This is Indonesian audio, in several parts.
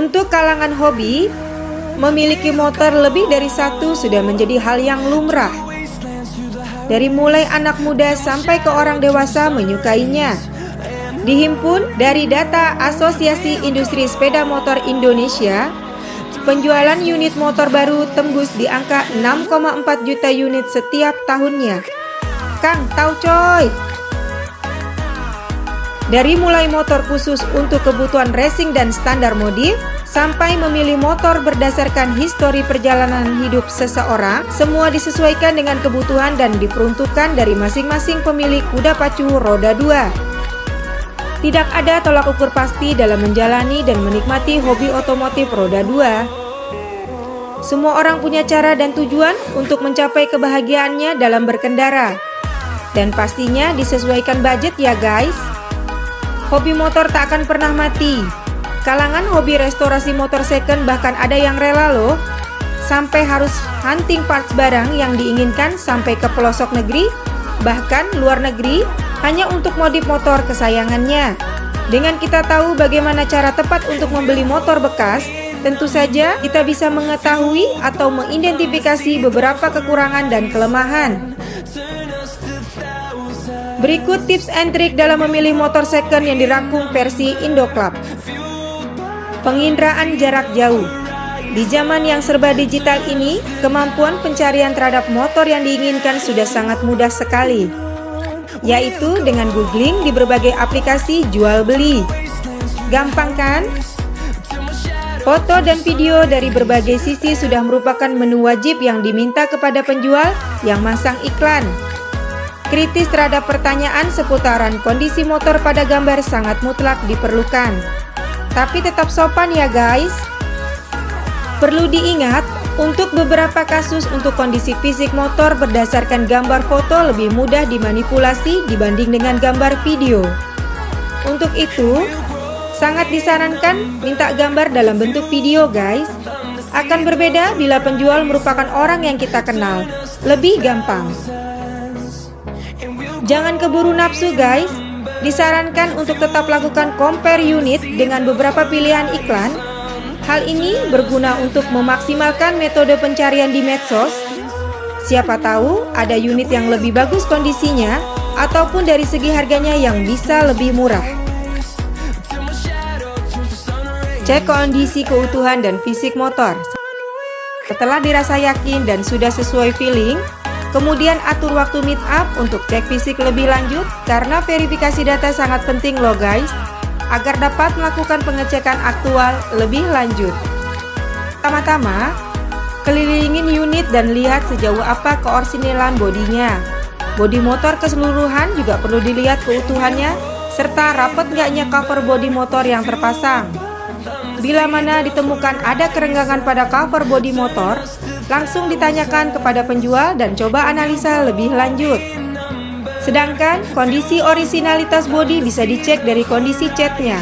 Untuk kalangan hobi, memiliki motor lebih dari satu sudah menjadi hal yang lumrah. Dari mulai anak muda sampai ke orang dewasa menyukainya. Dihimpun dari data Asosiasi Industri Sepeda Motor Indonesia, penjualan unit motor baru tembus di angka 6,4 juta unit setiap tahunnya. Kang, tahu coy? Dari mulai motor khusus untuk kebutuhan racing dan standar modif, sampai memilih motor berdasarkan histori perjalanan hidup seseorang, semua disesuaikan dengan kebutuhan dan diperuntukkan dari masing-masing pemilik kuda pacu roda 2. Tidak ada tolak ukur pasti dalam menjalani dan menikmati hobi otomotif roda 2. Semua orang punya cara dan tujuan untuk mencapai kebahagiaannya dalam berkendara. Dan pastinya disesuaikan budget ya guys. Hobi motor tak akan pernah mati. Kalangan hobi restorasi motor second bahkan ada yang rela loh, sampai harus hunting parts barang yang diinginkan sampai ke pelosok negeri, bahkan luar negeri, hanya untuk modif motor kesayangannya. Dengan kita tahu bagaimana cara tepat untuk membeli motor bekas, tentu saja kita bisa mengetahui atau mengidentifikasi beberapa kekurangan dan kelemahan. Berikut tips and trik dalam memilih motor second yang dirangkum versi Indo Club. Penginderaan jarak jauh. Di zaman yang serba digital ini, kemampuan pencarian terhadap motor yang diinginkan sudah sangat mudah sekali, yaitu dengan googling di berbagai aplikasi jual beli. Gampang kan? Foto dan video dari berbagai sisi sudah merupakan menu wajib yang diminta kepada penjual yang masang iklan. Kritis terhadap pertanyaan seputaran kondisi motor pada gambar sangat mutlak diperlukan. Tapi tetap sopan ya guys. Perlu diingat, untuk beberapa kasus untuk kondisi fisik motor berdasarkan gambar foto lebih mudah dimanipulasi dibanding dengan gambar video. Untuk itu, sangat disarankan minta gambar dalam bentuk video guys. Akan berbeda bila penjual merupakan orang yang kita kenal. Lebih gampang. Jangan keburu nafsu guys. Disarankan untuk tetap lakukan compare unit dengan beberapa pilihan iklan. Hal ini berguna untuk memaksimalkan metode pencarian di medsos. Siapa tahu ada unit yang lebih bagus kondisinya ataupun dari segi harganya yang bisa lebih murah. Cek kondisi keutuhan dan fisik motor. Setelah dirasa yakin dan sudah sesuai feeling, kemudian atur waktu meet up untuk cek fisik lebih lanjut karena verifikasi data sangat penting loh guys, agar dapat melakukan pengecekan aktual lebih lanjut. Pertama-tama, kelilingin unit dan lihat sejauh apa keorsinilan bodinya. Bodi motor keseluruhan juga perlu dilihat keutuhannya, serta rapat nggaknya cover bodi motor yang terpasang. Bila mana ditemukan ada kerenggangan pada cover bodi motor, langsung ditanyakan kepada penjual dan coba analisa lebih lanjut. Sedangkan kondisi orisinalitas bodi bisa dicek dari kondisi catnya.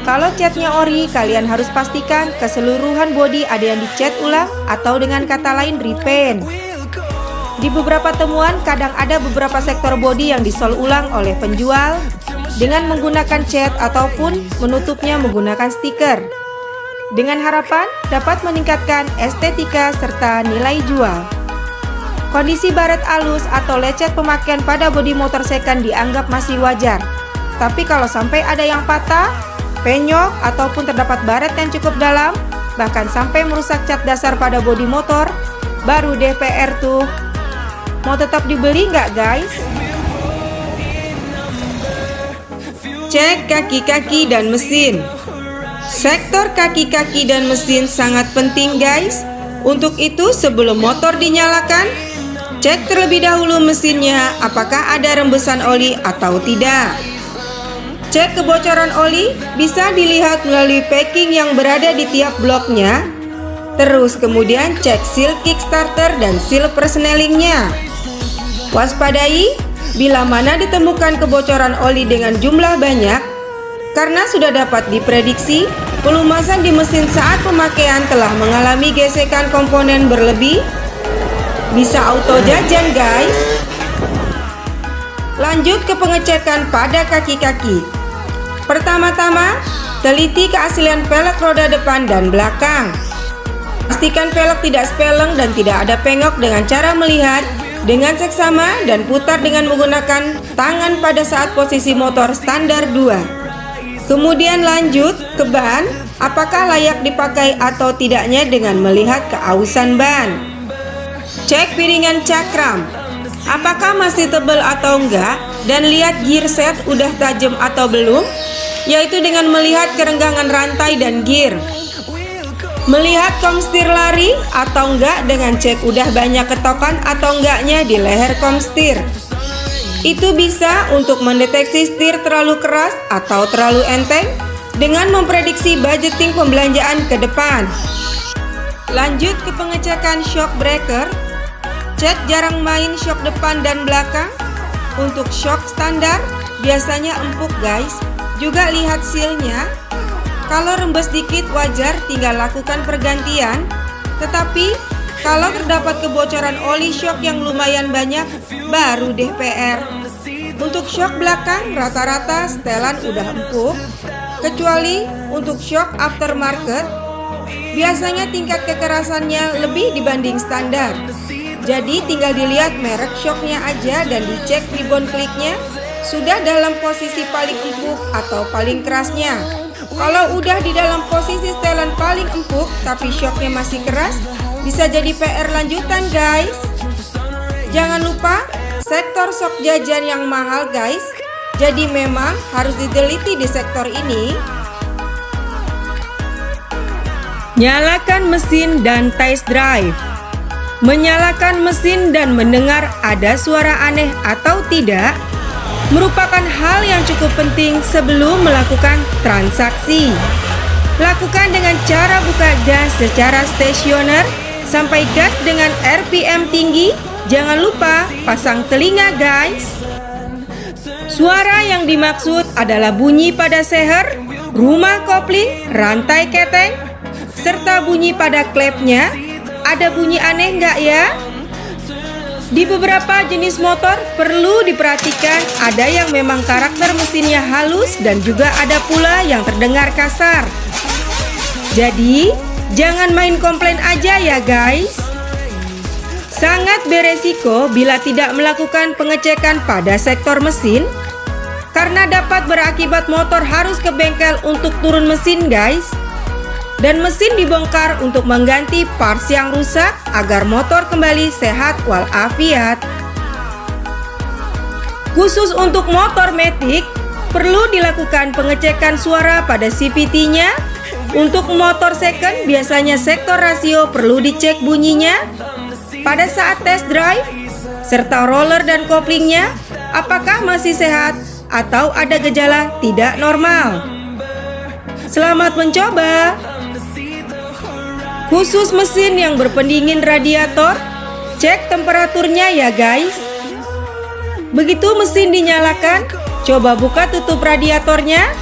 Kalau catnya ori, kalian harus pastikan keseluruhan bodi ada yang dicat ulang atau dengan kata lain repaint. Di beberapa temuan kadang ada beberapa sektor bodi yang disol ulang oleh penjual dengan menggunakan cat ataupun menutupnya menggunakan stiker, dengan harapan dapat meningkatkan estetika serta nilai jual. Kondisi baret alus atau lecet pemakaian pada bodi motor second dianggap masih wajar. Tapi kalau sampai ada yang patah, penyok, ataupun terdapat baret yang cukup dalam, bahkan sampai merusak cat dasar pada bodi motor, baru DPR tuh. Mau tetap dibeli nggak guys? Cek kaki-kaki dan mesin. Sektor kaki-kaki dan mesin sangat penting guys. Untuk itu sebelum motor dinyalakan, cek terlebih dahulu mesinnya apakah ada rembesan oli atau tidak. Cek kebocoran oli bisa dilihat melalui packing yang berada di tiap bloknya. Terus kemudian cek seal kickstarter dan seal persnelingnya. Waspadai bila mana ditemukan kebocoran oli dengan jumlah banyak, karena sudah dapat diprediksi pelumasan di mesin saat pemakaian telah mengalami gesekan komponen berlebih, bisa auto jajan guys. Lanjut ke pengecekan pada kaki-kaki. Pertama-tama, Teliti keaslian velg roda depan dan belakang. Pastikan velg tidak speleng dan tidak ada pengok dengan cara melihat dengan seksama dan putar dengan menggunakan tangan pada saat posisi motor standar 2. Kemudian lanjut ke ban, apakah layak dipakai atau tidaknya dengan melihat keausan ban. Cek piringan cakram, apakah masih tebal atau enggak, dan lihat gear set udah tajam atau belum, yaitu dengan melihat kerenggangan rantai dan gear. Melihat komstir lari atau enggak dengan cek udah banyak ketokan atau enggaknya di leher komstir. Itu bisa untuk mendeteksi setir terlalu keras atau terlalu enteng dengan memprediksi budgeting pembelanjaan ke depan. Lanjut ke pengecekan shock breaker. Cek jarang main shock depan dan belakang. Untuk shock standar biasanya empuk guys. Juga lihat sealnya. Kalau rembes dikit wajar, tinggal lakukan pergantian. Tetapi kalau terdapat kebocoran oli shock yang lumayan banyak, baru deh PR. Untuk shock belakang rata-rata setelan udah empuk, kecuali untuk shock aftermarket biasanya tingkat kekerasannya lebih dibanding standar. Jadi tinggal dilihat merek shocknya aja dan dicek ribbon kliknya sudah dalam posisi paling empuk atau paling kerasnya. Kalau udah di dalam posisi setelan paling empuk tapi shocknya masih keras, bisa jadi PR lanjutan guys. Jangan lupa sektor shock jajan yang mahal guys. Jadi memang harus diteliti di sektor ini. Nyalakan mesin dan test drive. Menyalakan mesin dan mendengar ada suara aneh atau tidak merupakan hal yang cukup penting sebelum melakukan transaksi. Lakukan dengan cara buka gas secara stasioner sampai gas dengan RPM tinggi. Jangan lupa pasang telinga guys. Suara yang dimaksud adalah bunyi pada seher, rumah kopling, rantai keteng, serta bunyi pada klepnya. Ada bunyi aneh nggak ya? Di beberapa jenis motor perlu diperhatikan, ada yang memang karakter mesinnya halus dan juga ada pula yang terdengar kasar. Jadi, jangan main komplain aja ya guys. Sangat beresiko bila tidak melakukan pengecekan pada sektor mesin, karena dapat berakibat motor harus ke bengkel untuk turun mesin guys. Dan mesin dibongkar untuk mengganti parts yang rusak agar motor kembali sehat walafiat. Khusus untuk motor Matic, perlu dilakukan pengecekan suara pada CVT-nya. Untuk motor second, biasanya sektor rasio perlu dicek bunyinya. Pada saat test drive, serta roller dan koplingnya, apakah masih sehat atau ada gejala tidak normal. Selamat mencoba! Khusus mesin yang berpendingin radiator, cek temperaturnya ya guys. Begitu mesin dinyalakan, coba buka tutup radiatornya.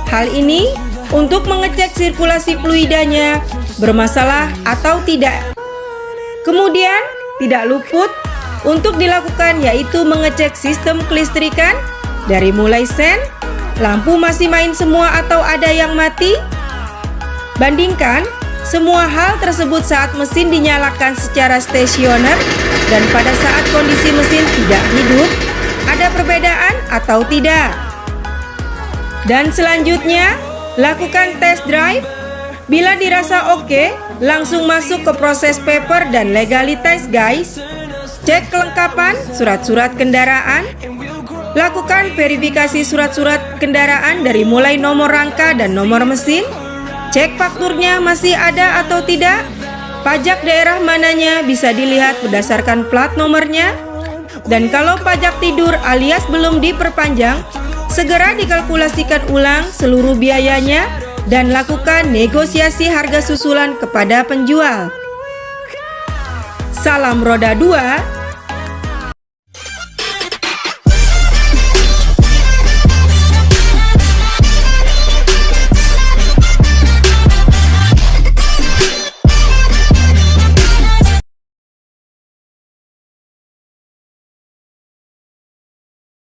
Hal ini untuk mengecek sirkulasi fluidanya bermasalah atau tidak. Kemudian tidak luput untuk dilakukan yaitu mengecek sistem kelistrikan dari mulai sen, lampu masih main semua atau ada yang mati. Bandingkan semua hal tersebut saat mesin dinyalakan secara stasioner dan pada saat kondisi mesin tidak hidup, ada perbedaan atau tidak. Dan selanjutnya, lakukan test drive. Bila dirasa oke, langsung masuk ke proses paper dan legalitas guys. Cek kelengkapan surat-surat kendaraan. Lakukan verifikasi surat-surat kendaraan dari mulai nomor rangka dan nomor mesin. Cek fakturnya masih ada atau tidak. Pajak daerah mananya bisa dilihat berdasarkan plat nomornya. Dan kalau pajak tidur alias belum diperpanjang, segera dikalkulasikan ulang seluruh biayanya dan lakukan negosiasi harga susulan kepada penjual. Salam roda 2.